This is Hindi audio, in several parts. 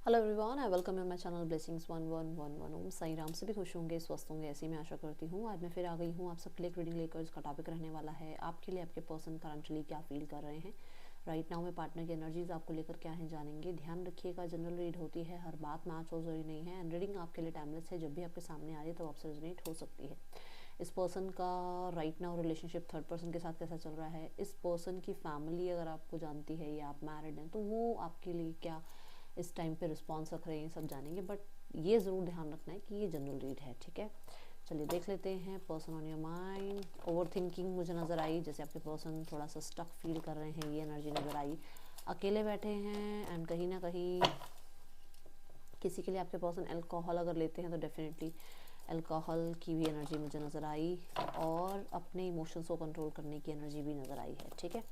Hello everyone, I welcome you my channel blessings 1111। ओम साई राम। सभी खुश होंगे, स्वस्थ होंगे, ऐसी मैं आशा करती हूँ। आज मैं फिर आ गई हूँ आप सबके लिए रीडिंग लेकर। इसका टॉपिक रहने वाला है आपके लिए आपके पर्सन करंटली क्या फील कर रहे हैं राइट नाउ में। पार्टनर की एनर्जीज आपको लेकर क्या है जानेंगे। ध्यान रखिएगा, जनरल रीड होती है, हर बात मैच हो जरूरी नहीं है। एंड रीडिंग आपके लिए टाइमलेस है, जब भी आपके सामने आ रही है तो आपसे रेजोनेट हो सकती है। इस पर्सन का right now relationship third person के साथ कैसा चल रहा है, इस पर्सन की फैमिली अगर आपको जानती है या आप मैरिड हैं तो वो आपके लिए क्या इस टाइम पे रिस्पॉन्स रख रहे हैं, सब जानेंगे। बट ये ज़रूर ध्यान रखना है कि ये जनरल रीड है, ठीक है। चलिए देख लेते हैं। Person on your mind, over thinking मुझे नज़र आई, जैसे आपके पर्सन थोड़ा सा स्टक फील कर रहे हैं, ये एनर्जी नज़र आई। अकेले बैठे हैं एंड कहीं ना कहीं किसी के लिए आपके पर्सन अल्कोहल अगर लेते हैं तो डेफिनेटली अल्कोहल की भी एनर्जी मुझे नज़र आई, और अपने इमोशंस को कंट्रोल करने की एनर्जी भी नज़र आई है, ठीक है।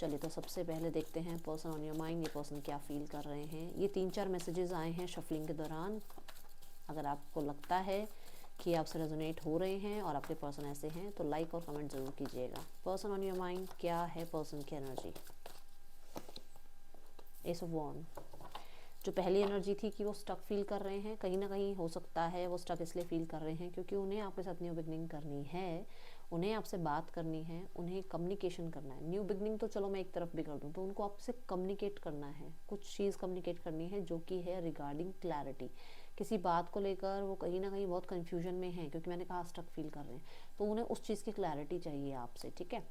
चलिए तो सबसे पहले देखते हैं पर्सन ऑन योर माइंड, ये पर्सन क्या फील कर रहे हैं। ये 3-4 मैसेजेस आए हैं शफलिंग के दौरान। अगर आपको लगता है कि आपसे रेजोनेट हो रहे हैं और आपके पर्सन ऐसे हैं तो लाइक और कमेंट ज़रूर कीजिएगा। पर्सन ऑन योर माइंड क्या है पर्सन की एनर्जी। एस ऑफ वॉन्ड, जो पहली एनर्जी थी कि वो स्टक फील कर रहे हैं, कहीं ना कहीं हो सकता है वो स्टक इसलिए फील कर रहे हैं क्योंकि उन्हें आपके साथ न्यू बिगनिंग करनी है, उन्हें आपसे बात करनी है, उन्हें कम्युनिकेशन करना है। न्यू बिगनिंग तो चलो मैं एक तरफ भी कर दूँ, तो उनको आपसे कम्युनिकेट करना है, कुछ चीज़ कम्युनिकेट करनी है जो कि है रिगार्डिंग क्लैरिटी। किसी बात को लेकर वो कहीं ना कहीं बहुत कन्फ्यूजन में हैं, क्योंकि मैंने कहा स्टक फील कर रहे हैं, तो उन्हें उस चीज़ की क्लैरिटी चाहिए आपसे, ठीक है।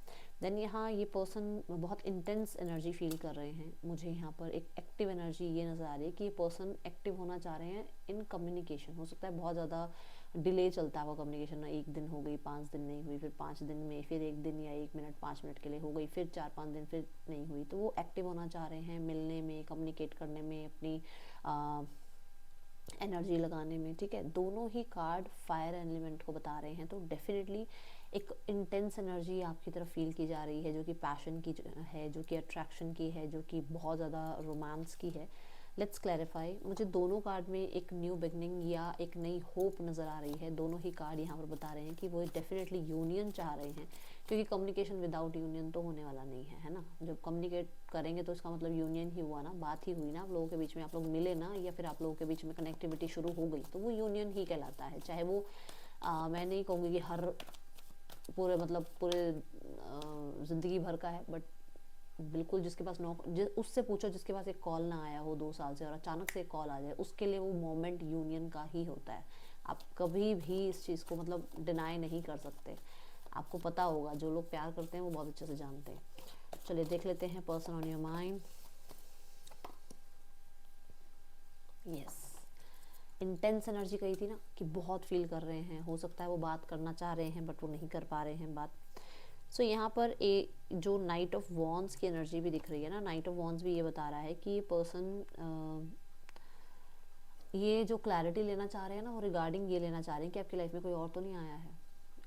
देन यहाँ ये पर्सन बहुत इंटेंस एनर्जी फील कर रहे हैं। मुझे यहाँ पर एक एक्टिव एनर्जी ये नज़र आ रही है कि ये पर्सन एक्टिव होना चाह रहे हैं इन कम्युनिकेशन। हो सकता है बहुत ज़्यादा डिले चलता है वो कम्युनिकेशन ना, 1 दिन हो गई, 5 दिन नहीं हुई, फिर 5 दिन में फिर 1 दिन या 1 मिनट 5 मिनट के लिए हो गई, फिर 4-5 दिन फिर नहीं हुई। तो वो एक्टिव होना चाह रहे हैं मिलने में, कम्युनिकेट करने में, अपनी एनर्जी लगाने में, ठीक है। दोनों ही कार्ड फायर एलिमेंट को बता रहे हैं, तो डेफिनेटली एक इंटेंस एनर्जी आपकी तरफ फील की जा रही है, जो कि पैशन की है, जो कि अट्रैक्शन की है, जो कि बहुत ज़्यादा रोमांस की है। लेट्स क्लैरिफाई, मुझे दोनों कार्ड में एक न्यू बिगनिंग या एक नई होप नज़र आ रही है। दोनों ही कार्ड यहाँ पर बता रहे हैं कि वो डेफिनेटली यूनियन चाह रहे हैं, क्योंकि कम्युनिकेशन विदाउट यूनियन तो होने वाला नहीं है ना। जब कम्युनिकेट करेंगे तो इसका मतलब यूनियन ही हुआ ना, बात ही हुई ना, आप लोगों के बीच में आप लोग मिले ना, या फिर आप लोगों के बीच में कनेक्टिविटी शुरू हो गई, तो वो यूनियन ही कहलाता है। चाहे वो मैं नहीं कहूँगी कि हर पूरे मतलब पूरे ज़िंदगी भर का है, बट बिल्कुल जिसके पास उससे पूछो जिसके पास एक कॉल ना आया हो 2 साल से और अचानक से एक कॉल आ जाए, उसके लिए वो मोमेंट यूनियन का ही होता है। आप कभी भी इस चीज़ को मतलब डिनाई नहीं कर सकते। आपको पता होगा, जो लोग प्यार करते हैं वो बहुत अच्छे से जानते हैं। चलिए देख लेते हैं person on your mind. Yes, intense energy कही थी ना कि बहुत फील कर रहे हैं, हो सकता है वो बात करना चाह रहे हैं बट वो नहीं कर पा रहे हैं बात। सो यहाँ पर जो नाइट ऑफ वॉन्स की एनर्जी भी दिख रही है ना, नाइट ऑफ वॉन्स भी ये बता रहा है कि ये पर्सन ये जो क्लैरिटी लेना चाह रहे हैं ना, वो रिगार्डिंग ये लेना चाह रहे हैं कि आपकी लाइफ में कोई और तो नहीं आया है।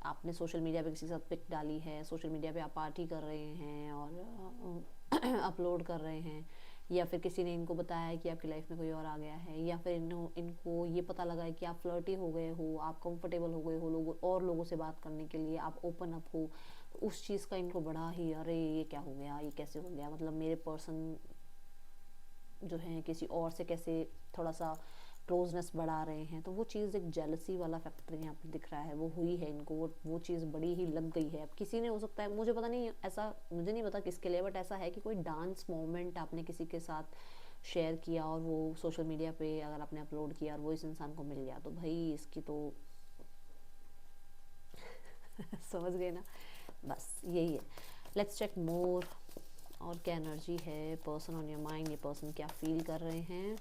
आपने सोशल मीडिया पे किसी के साथ पिक डाली है, सोशल मीडिया पे आप पार्टी कर रहे हैं और अपलोड कर रहे हैं, या फिर किसी ने इनको बताया है कि आपकी लाइफ में कोई और आ गया है, या फिर इनको ये पता लगा है कि आप फ्लर्टी हो गए हो, आप कंफर्टेबल हो गए हो लोगों से बात करने के लिए, आप ओपन अप हो। तो उस चीज़ का इनको बड़ा ही, अरे ये क्या हो गया, ये कैसे हो गया, मतलब मेरे पर्सन जो है किसी और से कैसे थोड़ा सा क्लोजनेस बढ़ा रहे हैं। तो वो चीज़ एक जेलसी वाला फैक्टर यहाँ पर दिख रहा है, वो हुई है इनको, वो चीज़ बड़ी ही लग गई है। अब किसी ने, हो सकता है, मुझे पता नहीं, ऐसा मुझे नहीं पता किसके लिए, बट ऐसा है कि कोई डांस मोमेंट आपने किसी के साथ शेयर किया और वो सोशल मीडिया पे अगर आपने अपलोड किया और वो इस इंसान को मिल गया, तो भाई इसकी तो समझ गए ना, बस यही है। लेट्स चेक मोर, और क्या एनर्जी है पर्सन ऑन योर माइंड, ये पर्सन क्या फील कर रहे हैं।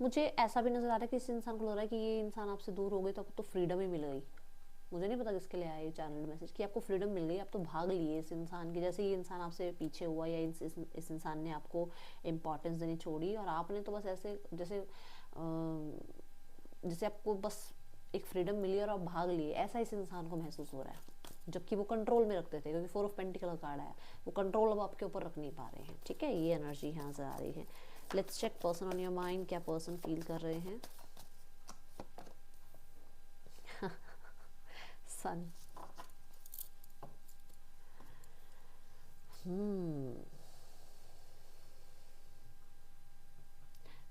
मुझे ऐसा भी नज़र आ रहा है कि इस इंसान को लग रहा है कि ये इंसान आपसे दूर हो गई तो आपको तो फ्रीडम ही मिल गई। मुझे नहीं पता किसके लिए आया ये चैनल मैसेज कि आपको फ्रीडम मिल गई, आप तो भाग लिए इस इंसान की, जैसे ये इंसान आपसे पीछे हुआ, या इस इंसान ने आपको इम्पोर्टेंस देनी छोड़ी और आपने तो बस ऐसे जैसे आपको बस एक फ्रीडम मिली और आप भाग लिए, ऐसा इस इंसान को महसूस हो रहा है। जबकि वो कंट्रोल में रखते थे, क्योंकि 4 ऑफ पेंटिकल का कार्ड आया, वो कंट्रोल अब आपके ऊपर रख नहीं पा रहे हैं, ठीक है। ये एनर्जी यहाँ से आ रही है। Let's check person on your mind, क्या पर्सन फील कर रहे हैं। सन,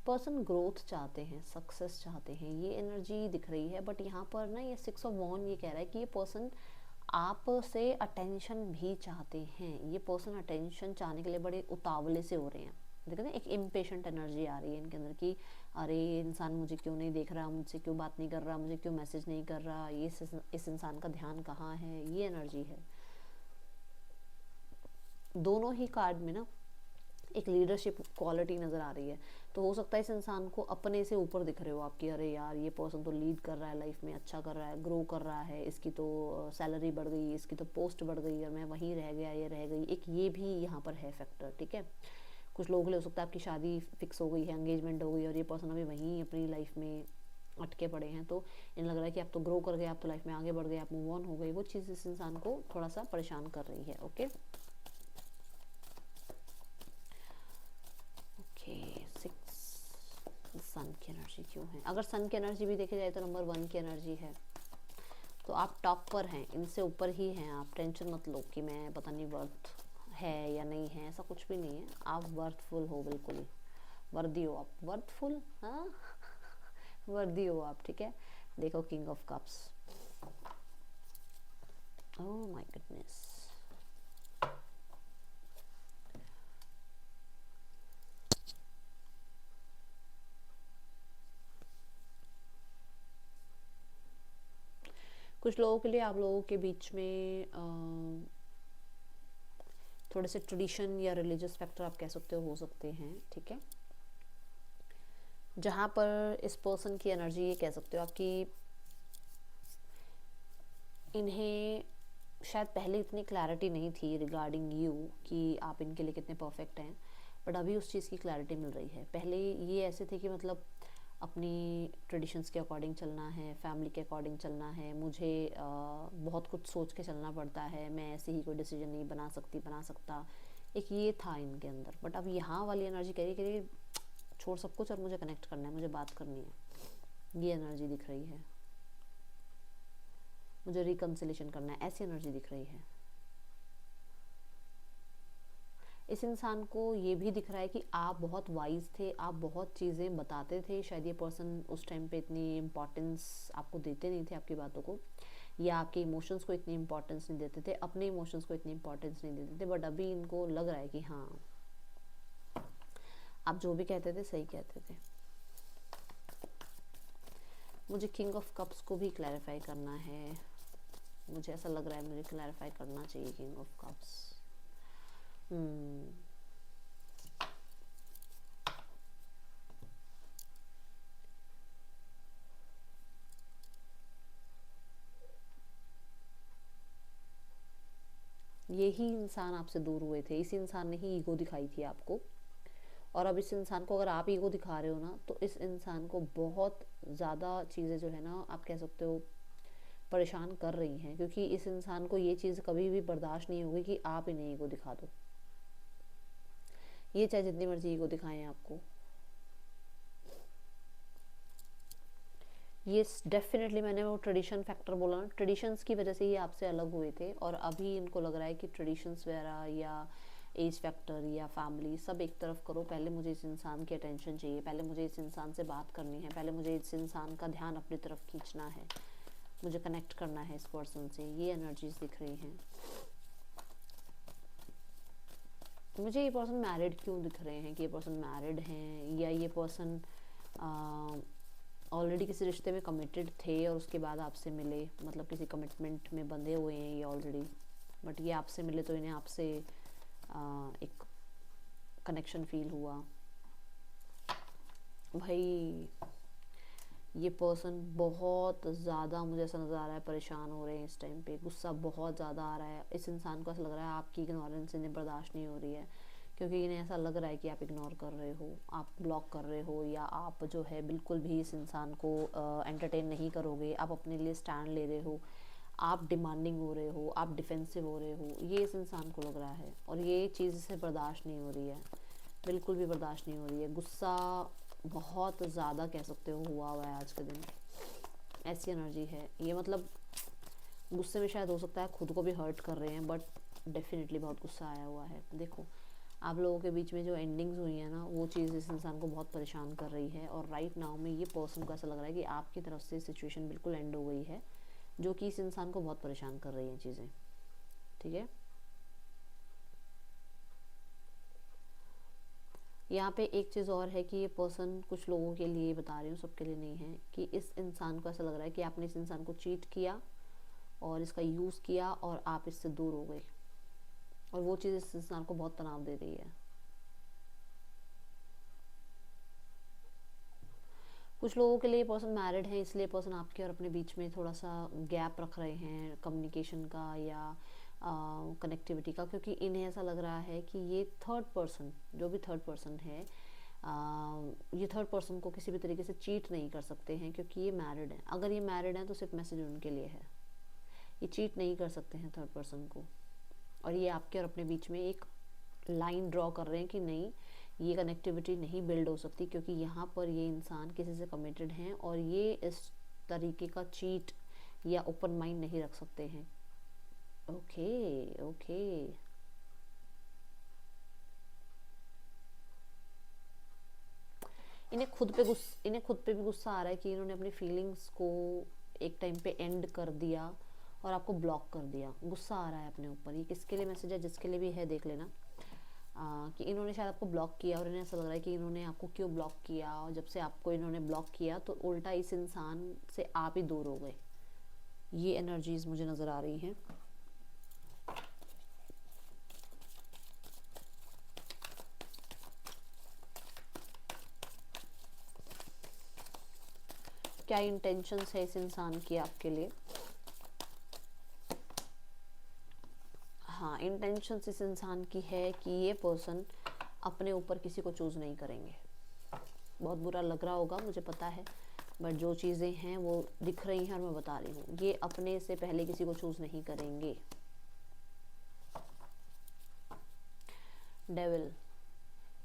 पर्सन ग्रोथ चाहते हैं, सक्सेस चाहते हैं, ये एनर्जी दिख रही है। बट यहाँ पर ना ये 6 ऑफ वॉन्ड ये कह रहा है कि ये पर्सन आप से अटेंशन भी चाहते हैं। ये पर्सन अटेंशन चाहने के लिए बड़े उतावले से हो रहे हैं। देखो ना, एक इम्पेशेंट एनर्जी आ रही है इनके अंदर कि अरे इंसान मुझे क्यों नहीं देख रहा, मुझसे क्यों बात नहीं कर रहा, मुझे क्यों मैसेज नहीं कर रहा, ये इस इंसान का ध्यान कहाँ है, ये एनर्जी है। दोनों ही कार्ड में ना एक लीडरशिप क्वालिटी नज़र आ रही है। तो हो सकता है इस इंसान को अपने से ऊपर दिख रहे हो आपकी, अरे यार ये पर्सन तो लीड कर रहा है लाइफ में, अच्छा कर रहा है, ग्रो कर रहा है, इसकी तो सैलरी बढ़ गई, इसकी तो पोस्ट बढ़ गई, और मैं वहीं रह गया, ये रह गई। एक ये भी यहाँ पर है फैक्टर, ठीक है। कुछ लोगों के लिए हो सकता है आपकी शादी फिक्स हो गई है, एंगेजमेंट हो गई, और ये पर्सन अभी वहीं अपनी लाइफ में अटके पड़े हैं। तो इन लग रहा है कि आप तो ग्रो कर गए, आप तो लाइफ में आगे बढ़ गए, आप मूव ऑन हो गए। वो चीज़ इस इंसान को थोड़ा सा परेशान कर रही है। ओके ओके, 6 सन की एनर्जी क्यों है? अगर सन की एनर्जी भी देखी जाए तो नंबर 1 की एनर्जी है। तो आप टॉप पर हैं, इनसे ऊपर ही हैं आप। टेंशन मत लो कि मैं पता नहीं वर्थ है या नहीं है, ऐसा कुछ भी नहीं है। आप वर्थफुल हो, बिल्कुल वर्दी हो आप, वर्थफुल, हाँ वर्दी हो आप, ठीक है। देखो king of cups, oh my goodness, कुछ लोगों के लिए आप लोगों के बीच में थोड़े से ट्रेडिशन या रिलीजियस फैक्टर आप कह सकते हो सकते हैं, ठीक है। जहाँ पर इस पर्सन की एनर्जी ये कह सकते हो आपकी, इन्हें शायद पहले इतनी क्लैरिटी नहीं थी रिगार्डिंग यू कि आप इनके लिए कितने परफेक्ट हैं, बट अभी उस चीज़ की क्लैरिटी मिल रही है। पहले ये ऐसे थे कि मतलब अपनी ट्रेडिशंस के अकॉर्डिंग चलना है, फैमिली के अकॉर्डिंग चलना है, मुझे बहुत कुछ सोच के चलना पड़ता है, मैं ऐसे ही कोई डिसीजन नहीं बना सकता, एक ये था इनके अंदर। बट अब यहाँ वाली एनर्जी कह रही है छोड़ सब कुछ और मुझे कनेक्ट करना है, मुझे बात करनी है, ये एनर्जी दिख रही है। मुझे रिकन्सिलेशन करना है, ऐसी एनर्जी दिख रही है। इस इंसान को ये भी दिख रहा है कि आप बहुत वाइज थे, आप बहुत चीज़ें बताते थे। शायद ये पर्सन उस टाइम पे इतनी इम्पोर्टेंस आपको देते नहीं थे, आपकी बातों को, या आपके इमोशंस को इतनी इम्पोर्टेंस नहीं देते थे, अपने इमोशंस को इतनी इम्पोर्टेंस नहीं देते थे। बट अभी इनको लग रहा है कि हाँ आप जो भी कहते थे सही कहते थे। मुझे किंग ऑफ कप्स को भी क्लैरिफाई करना है, मुझे ऐसा लग रहा है मुझे क्लैरिफाई करना चाहिए किंग ऑफ कप्स। यही इंसान आपसे दूर हुए थे, इसी इंसान ने ही ईगो दिखाई थी आपको। और अब इस इंसान को अगर आप ईगो दिखा रहे हो ना, तो इस इंसान को बहुत ज़्यादा चीज़ें जो है ना आप कह सकते हो परेशान कर रही हैं, क्योंकि इस इंसान को ये चीज़ कभी भी बर्दाश्त नहीं होगी कि आप इन्हें ईगो दिखा दो। ये चाहे जितनी मर्जी ईगो दिखाएं आपको, ये डेफिनेटली, मैंने वो ट्रेडिशन फैक्टर बोला ना, ट्रेडिशंस की वजह से ही आपसे अलग हुए थे। और अभी इनको लग रहा है कि ट्रेडिशंस वगैरह या एज फैक्टर या फैमिली सब एक तरफ करो, पहले मुझे इस इंसान की अटेंशन चाहिए, पहले मुझे इस इंसान से बात करनी है, पहले मुझे इस इंसान का ध्यान अपनी तरफ खींचना है, मुझे कनेक्ट करना है इस पर्सन से। ये एनर्जीज दिख रही हैं मुझे। ये पर्सन मैरिड क्यों दिख रहे हैं कि ये पर्सन मैरिड हैं, या ये पर्सन ऑलरेडी किसी रिश्ते में कमिटेड थे और उसके बाद आपसे मिले, मतलब किसी कमिटमेंट में बंधे हुए हैं ये ऑलरेडी, बट ये आपसे मिले तो इन्हें आपसे एक कनेक्शन फील हुआ। भाई ये पर्सन बहुत ज़्यादा, मुझे ऐसा नज़र आ रहा है, परेशान हो रहे हैं इस टाइम पे, गुस्सा बहुत ज़्यादा आ रहा है। इस इंसान को ऐसा लग रहा है आपकी इग्नोरेंस इन्हें बर्दाश्त नहीं हो रही है, क्योंकि इन्हें ऐसा लग रहा है कि आप इग्नोर कर रहे हो, आप ब्लॉक कर रहे हो, या आप जो है बिल्कुल भी इस इंसान को एंटरटेन नहीं करोगे, आप अपने लिए स्टैंड ले रहे हो, आप डिमांडिंग हो रहे हो, आप डिफेंसिव हो रहे हो, ये इस इंसान को लग रहा है। और ये चीज़ इसे बर्दाश्त नहीं हो रही है, बिल्कुल भी बर्दाश्त नहीं हो रही है। गुस्सा बहुत ज़्यादा कह सकते हो हुआ है आज के दिन, ऐसी एनर्जी है ये। मतलब गुस्से में शायद हो सकता है खुद को भी हर्ट कर रहे हैं, बट डेफिनेटली बहुत गुस्सा आया हुआ है। देखो आप लोगों के बीच में जो एंडिंग्स हुई है ना, वो चीज़ इस इंसान को बहुत परेशान कर रही है। और राइट नाउ में ये पर्सन को ऐसा लग रहा है कि आपकी तरफ से सिचुएशन बिल्कुल एंड हो गई है, जो कि इस इंसान को बहुत परेशान कर रही हैं चीज़ें। ठीक है, यहाँ पे एक चीज़ और है कि ये पर्सन कुछ लोगों के लिए, बता रही हूँ सबके लिए नहीं है, कि इस इंसान को ऐसा लग रहा है कि आपने इस इंसान को चीट किया और इसका यूज़ किया और आप इससे दूर हो गए, और वो चीज़ इस इंसान को बहुत तनाव दे रही है। कुछ लोगों के लिए पर्सन मैरिड है, इसलिए पर्सन आपके और अपने बीच में थोड़ा सा गैप रख रहे हैं कम्युनिकेशन का या कनेक्टिविटी का, क्योंकि इन्हें ऐसा लग रहा है कि ये थर्ड पर्सन, जो भी थर्ड पर्सन है, ये थर्ड पर्सन को किसी भी तरीके से चीट नहीं कर सकते हैं, क्योंकि ये मैरिड है। अगर ये मैरिड है तो सिर्फ मैसेज उनके लिए है, ये चीट नहीं कर सकते हैं थर्ड पर्सन को। और ये आपके और अपने बीच में एक लाइन ड्रॉ कर रहे हैं कि नहीं, ये कनेक्टिविटी नहीं बिल्ड हो सकती, क्योंकि यहाँ पर ये इंसान किसी से कमिटेड हैं और ये इस तरीके का चीट या ओपन माइंड नहीं रख सकते हैं। ओके ओके, इन्हें खुद पे भी गुस्सा आ रहा है कि इन्होंने अपनी फीलिंग्स को एक टाइम पे एंड कर दिया और आपको ब्लॉक कर दिया। गुस्सा आ रहा है अपने ऊपर। ये किसके लिए मैसेज है, जिसके लिए भी है देख लेना। कि इन्होंने शायद आपको ब्लॉक किया और इन्हें ऐसा लग रहा है कि इन्होंने आपको क्यों ब्लॉक किया, और जब से आपको इन्होंने ब्लॉक किया तो उल्टा इस इंसान से आप ही दूर हो गए। ये एनर्जीज मुझे नज़र आ रही हैं। क्या इंटेंशंस है इस इंसान की आपके लिए? हाँ, इंटेंशंस इस इंसान की है कि ये पर्सन अपने ऊपर किसी को चूज़ नहीं करेंगे। बहुत बुरा लग रहा होगा, मुझे पता है, बट जो चीज़ें हैं वो दिख रही हैं और मैं बता रही हूँ। ये अपने से पहले किसी को चूज़ नहीं करेंगे। डेविल,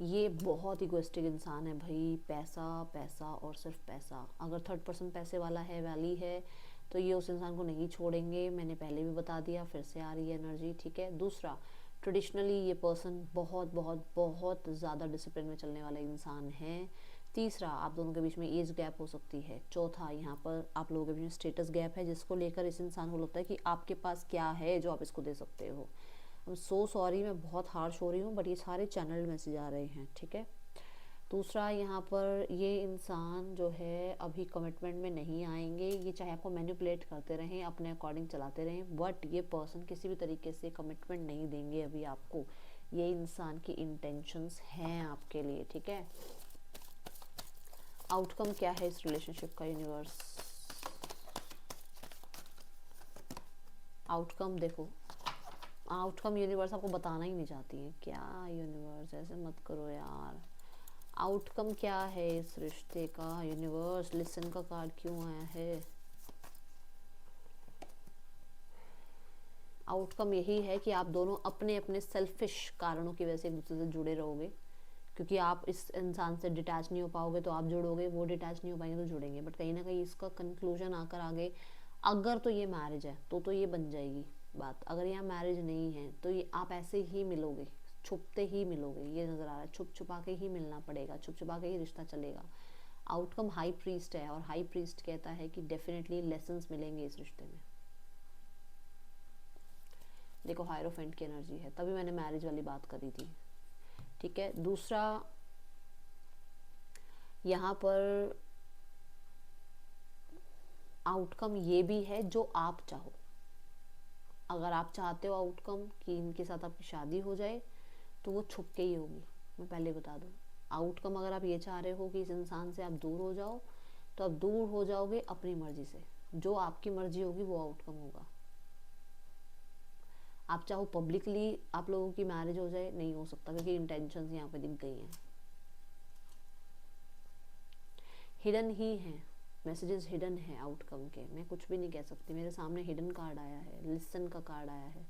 ये बहुत इगोइस्टिक इंसान है भाई। पैसा पैसा और सिर्फ पैसा। अगर थर्ड पर्सन पैसे वाला है, वाली है, तो ये उस इंसान को नहीं छोड़ेंगे। मैंने पहले भी बता दिया, फिर से आ रही है एनर्जी। ठीक है, दूसरा, ट्रेडिशनली ये पर्सन बहुत बहुत बहुत ज़्यादा डिसिप्लिन में चलने वाला इंसान है। तीसरा, आप दोनों के बीच में एज गैप हो सकती है। चौथा, यहाँ पर आप लोगों के बीच में स्टेटस गैप है, जिसको लेकर इस इंसान को लगता है कि आपके पास क्या है जो आप इसको दे सकते हो। आई एम सो सॉरी, मैं बहुत हार्श हो रही हूँ, बट ये सारे चैनल मैसेज आ रहे हैं। ठीक है, दूसरा, यहाँ पर ये इंसान जो है अभी कमिटमेंट में नहीं आएंगे। ये चाहे आपको मैनिपुलेट करते रहें, अपने अकॉर्डिंग चलाते रहें, बट ये पर्सन किसी भी तरीके से कमिटमेंट नहीं देंगे अभी आपको। ये इंसान की इंटेंशंस हैं आपके लिए। ठीक है, आउटकम क्या है इस रिलेशनशिप का यूनिवर्स? आउटकम देखो, आउटकम यूनिवर्स आपको बताना ही नहीं चाहती है क्या? यूनिवर्स ऐसे मत करो यार। आउटकम क्या है इस रिश्ते का? यूनिवर्स, लिसन का कार्ड क्यों आया है? आउटकम यही है कि आप दोनों अपने अपने सेल्फिश कारणों की वजह से एक दूसरे से जुड़े रहोगे, क्योंकि आप इस इंसान से डिटैच नहीं हो पाओगे तो आप जुड़ोगे, वो डिटैच नहीं हो पाएंगे तो जुड़ेंगे। बट कहीं ना कहीं इसका कंक्लूजन आकर आगे, अगर तो ये मैरिज है तो ये बन जाएगी बात। अगर यहाँ मैरिज नहीं है तो ये आप ऐसे ही मिलोगे, छुपते ही मिलोगे। ये नज़र आ रहा है, छुप छुपा के ही मिलना पड़ेगा, छुप छुपा के ही रिश्ता चलेगा। आउटकम हाई प्रीस्ट है, और हाई प्रीस्ट कहता है कि डेफिनेटली लेसन्स मिलेंगे इस रिश्ते में। देखो, हायरोफेंट की एनर्जी है, तभी मैंने मैरिज वाली बात करी थी। ठीक है, दूसरा, यहाँ पर आउटकम ये भी है जो आप चाहो। अगर आप चाहते हो आउटकम कि इनके साथ आपकी शादी हो जाए, तो वो छुप के ही होगी, मैं पहले बता दूं। आउटकम अगर आप ये चाह रहे हो कि इस इंसान से आप दूर हो जाओ, तो आप दूर हो जाओगे अपनी मर्जी से। जो आपकी मर्जी होगी वो आउटकम होगा। आप चाहो पब्लिकली आप लोगों की मैरिज हो जाए, नहीं हो सकता, क्योंकि इंटेंशंस यहाँ पे दिख गई हैं, हिडन ही हैं, मैसेजेस हिडन है आउटकम के। मैं कुछ भी नहीं कह सकती, मेरे सामने हिडन कार्ड आया है, लिसन का कार्ड आया है।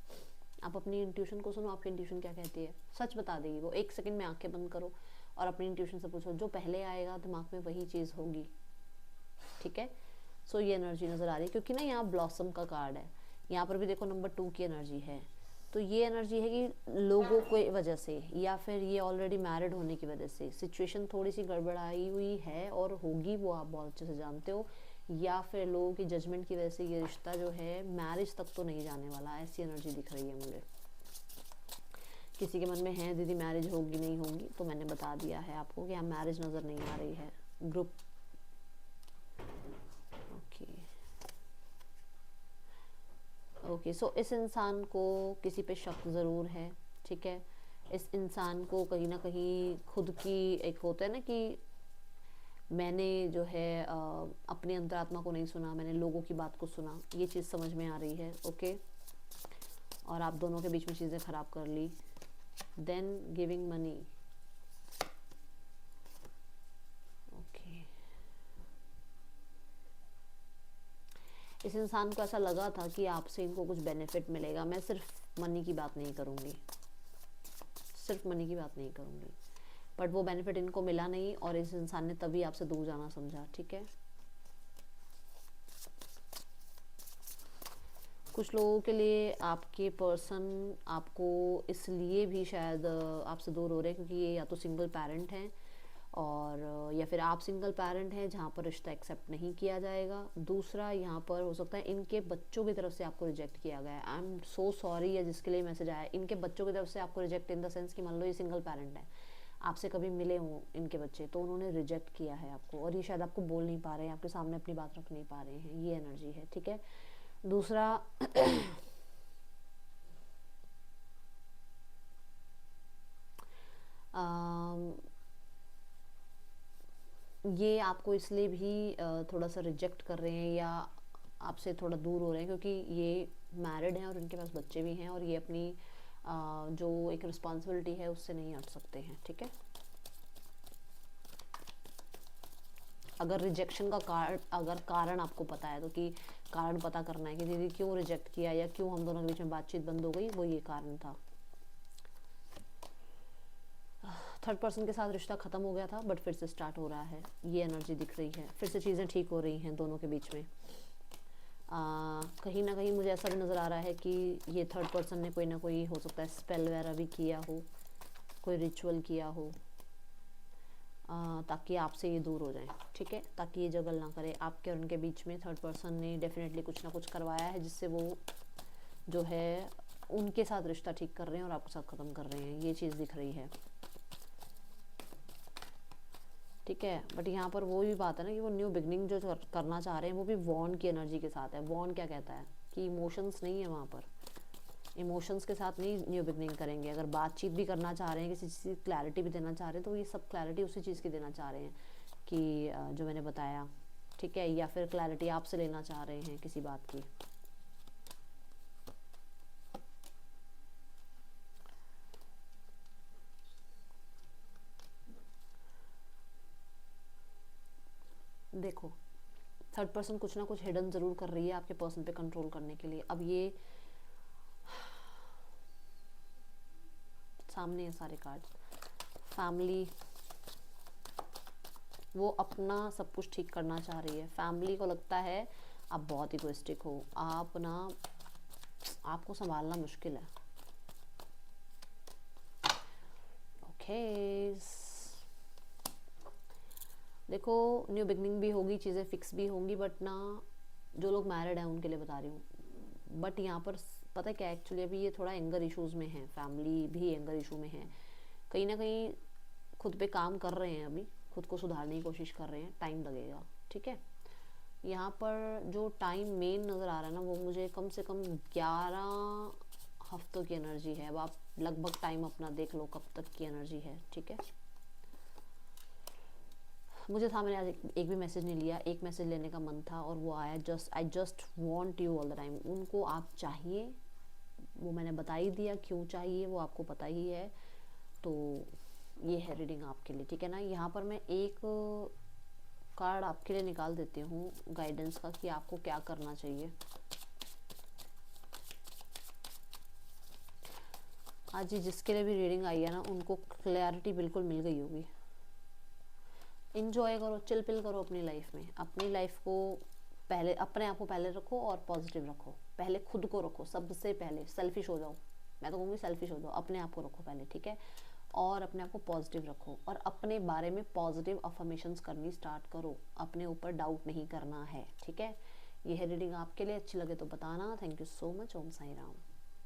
आप अपनी इंट्यूशन को सुनो, आपकी इंट्यूशन क्या कहती है, सच बता देगी वो। एक सेकंड में आंखें बंद करो और अपनी इंट्यूशन से पूछो, जो पहले आएगा दिमाग में वही चीज़ होगी। ठीक है, सो ये एनर्जी नज़र आ रही है, क्योंकि ना यहाँ ब्लॉसम का कार्ड है। यहाँ पर भी देखो नंबर 2 की एनर्जी है, तो ये एनर्जी है कि लोगों की वजह से या फिर ये ऑलरेडी मैरिड होने की वजह से सिचुएशन थोड़ी सी गड़बड़ाई हुई है और होगी, वो आप बहुत अच्छे से जानते हो, या फिर लोगों की जजमेंट की वजह से ये रिश्ता जो है मैरिज तक तो नहीं जाने वाला, ऐसी एनर्जी दिख रही है मुझे। किसी के मन में है दीदी मैरिज होगी नहीं होगी, तो मैंने बता दिया है आपको कि यहाँ मैरिज नज़र नहीं आ रही है। ग्रुप ओके सो इस इंसान को किसी पे शक ज़रूर है, ठीक है। इस इंसान को कहीं ना कहीं खुद की एक होता है ना कि मैंने जो है अपनी अंतरात्मा को नहीं सुना, मैंने लोगों की बात को सुना, ये चीज़ समझ में आ रही है। ओके और आप दोनों के बीच में चीज़ें ख़राब कर ली। देन गिविंग मनी, ओके इस इंसान को ऐसा लगा था कि आपसे इनको कुछ बेनिफिट मिलेगा। मैं सिर्फ मनी की बात नहीं करूँगी, सिर्फ मनी की बात नहीं करूँगी, बट वो बेनिफिट इनको मिला नहीं और इस इंसान ने तभी आपसे दूर जाना समझा, ठीक है। कुछ लोगों के लिए आपके पर्सन आपको इसलिए भी शायद आपसे दूर हो रहे हैं क्योंकि ये या तो सिंगल पेरेंट हैं और या फिर आप सिंगल पेरेंट हैं जहाँ पर रिश्ता एक्सेप्ट नहीं किया जाएगा। दूसरा यहाँ पर हो सकता है इनके बच्चों की तरफ से आपको रिजेक्ट किया गया है। आई एम सो सॉरी, या जिसके लिए मैसेज आया, इनके बच्चों की तरफ से आपको रिजेक्ट इन द सेंस कि मान लो ये सिंगल पेरेंट है, आपसे कभी मिले हों इनके बच्चे तो उन्होंने रिजेक्ट किया है आपको और ये शायद आपको बोल नहीं पा रहे हैं, आपके सामने अपनी बात रख नहीं पा रहे हैं, ये एनर्जी है, ठीक है। दूसरा ये आपको इसलिए भी थोड़ा सा रिजेक्ट कर रहे हैं या आपसे थोड़ा दूर हो रहे हैं क्योंकि ये मैरिड हैं और इनके पास बच्चे भी हैं और ये अपनी जो एक रिस्पॉन्सिबिलिटी है उससे नहीं हट सकते हैं, ठीक है। अगर रिजेक्शन का कारण आपको पता है तो कि कारण पता करना है कि दीदी क्यों रिजेक्ट किया या क्यों हम दोनों के बीच में बातचीत बंद हो गई, वो ये कारण था। थर्ड पर्सन के साथ रिश्ता ख़त्म हो गया था बट फिर से स्टार्ट हो रहा है, ये एनर्जी दिख रही है, फिर से चीज़ें ठीक हो रही हैं दोनों के बीच में। कहीं ना कहीं मुझे ऐसा भी नज़र आ रहा है कि ये थर्ड पर्सन ने कोई ना कोई हो सकता है स्पेल वगैरह भी किया हो, कोई रिचुअल किया हो ताकि आपसे ये दूर हो जाए, ठीक है, ताकि ये जगल ना करे आपके और उनके बीच में। थर्ड पर्सन ने डेफिनेटली कुछ ना कुछ करवाया है जिससे वो जो है उनके साथ रिश्ता ठीक कर रहे हैं और आपके साथ ख़त्म कर रहे हैं, ये चीज़ दिख रही है, ठीक है। बट यहाँ पर वो भी बात है ना कि वो न्यू बिगनिंग जो करना चाह रहे हैं वो भी वॉन की एनर्जी के साथ है। वॉन क्या कहता है कि इमोशंस नहीं है वहाँ पर, इमोशंस के साथ नहीं न्यू बिगनिंग करेंगे। अगर बातचीत भी करना चाह रहे हैं, किसी चीज़ की क्लैरिटी भी देना चाह रहे हैं तो ये सब क्लैरिटी उसी चीज़ की देना चाह रहे हैं कि जो मैंने बताया, ठीक है, या फिर क्लैरिटी आपसे लेना चाह रहे हैं किसी बात की। देखो थर्ड पर्सन कुछ ना कुछ हिडन ज़रूर कर रही है आपके पर्सन पे कंट्रोल करने के लिए। अब ये सामने है सारे कार्ड्स, फैमिली, वो अपना सब कुछ ठीक करना चाह रही है। फैमिली को लगता है आप बहुत इगोइस्टिक हो, आप ना, आपको संभालना मुश्किल है, ओके। देखो न्यू बिगनिंग भी होगी, चीज़ें फिक्स भी होंगी, बट ना जो लोग मैरिड हैं उनके लिए बता रही हूँ। बट यहाँ पर पता है क्या, एक्चुअली अभी ये थोड़ा एंगर इश्यूज़ में है, फैमिली भी एंगर इशू में है, कहीं ना कहीं खुद पे काम कर रहे हैं, अभी खुद को सुधारने की कोशिश कर रहे हैं, टाइम लगेगा, ठीक है। यहाँ पर जो टाइम मेन नज़र आ रहा है ना वो मुझे कम से कम 11 हफ्तों की एनर्जी है। अब आप लगभग टाइम अपना देख लो कब तक की एनर्जी है, ठीक है। मुझे था, मैंने आज एक भी मैसेज नहीं लिया, एक मैसेज लेने का मन था और वो आया, I just want you all the time. उनको आप चाहिए, वो मैंने बता ही दिया क्यों चाहिए, वो आपको पता ही है। तो ये है रीडिंग आपके लिए, ठीक है ना। यहाँ पर मैं एक कार्ड आपके लिए निकाल देती हूँ गाइडेंस का कि आपको क्या करना चाहिए। आज जी जिसके लिए भी रीडिंग आई है ना उनको क्लैरिटी बिल्कुल मिल गई होगी। इंजॉय करो, चिल पिल करो अपनी लाइफ में, अपनी लाइफ को पहले, अपने आप को पहले रखो और पॉजिटिव रखो, पहले खुद को रखो, सबसे पहले सेल्फिश हो जाओ, मैं तो कहूँगी सेल्फिश हो जाओ, अपने आप को रखो पहले, ठीक है, और अपने आप को पॉजिटिव रखो और अपने बारे में पॉजिटिव अफर्मेशंस करनी स्टार्ट करो, अपने ऊपर डाउट नहीं करना है, ठीक है। ये है रीडिंग आपके लिए, अच्छी लगे तो बताना। Thank you so much. Om Sai Ram.